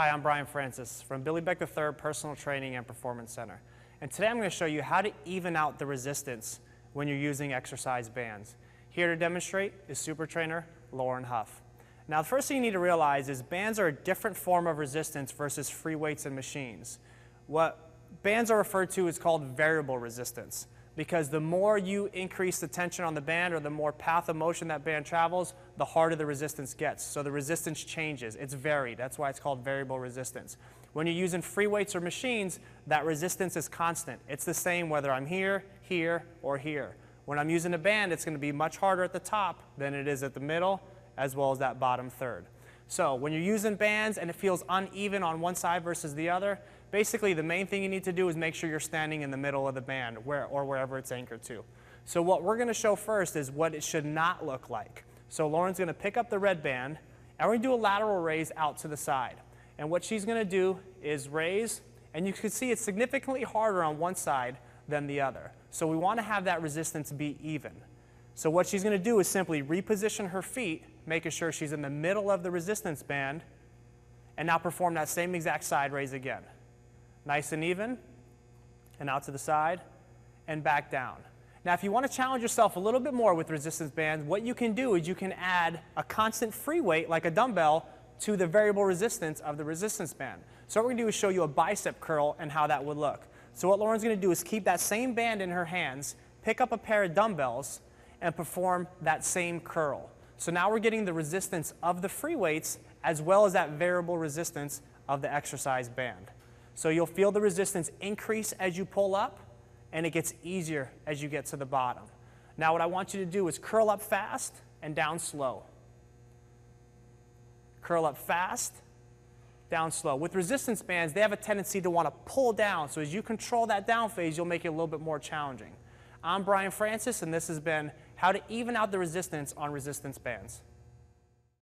Hi, I'm Brian Francis from Billy Beck III Personal Training and Performance Center. And today I'm going to show you how to even out the resistance when you're using exercise bands. Here to demonstrate is super trainer Lauren Huff. Now the first thing you need to realize is bands are a different form of resistance versus free weights and machines. What bands are referred to is called variable resistance, because the more you increase the tension on the band or the more path of motion that band travels, the harder the resistance gets. So the resistance changes. It's varied. That's why it's called variable resistance. When you're using free weights or machines, that resistance is constant. It's the same whether I'm here, here, or here. When I'm using a band, it's going to be much harder at the top than it is at the middle, as well as that bottom third. So when you're using bands and it feels uneven on one side versus the other, basically the main thing you need to do is make sure you're standing in the middle of the band or wherever it's anchored to. So what we're going to show first is what it should not look like. So Lauren's going to pick up the red band and we're going to do a lateral raise out to the side. And what she's going to do is raise, and you can see it's significantly harder on one side than the other. So we want to have that resistance be even. So what she's going to do is simply reposition her feet, making sure she's in the middle of the resistance band, and now perform that same exact side raise again. Nice and even, and out to the side, and back down. Now if you want to challenge yourself a little bit more with resistance bands, what you can do is you can add a constant free weight, like a dumbbell, to the variable resistance of the resistance band. So what we're going to do is show you a bicep curl and how that would look. So what Lauren's going to do is keep that same band in her hands, pick up a pair of dumbbells, and perform that same curl. So now we're getting the resistance of the free weights as well as that variable resistance of the exercise band. So you'll feel the resistance increase as you pull up, and it gets easier as you get to the bottom. Now what I want you to do is curl up fast and down slow. Curl up fast, down slow. With resistance bands, they have a tendency to want to pull down. So as you control that down phase, you'll make it a little bit more challenging. I'm Brian Francis, and this has been how to even out the resistance on resistance bands.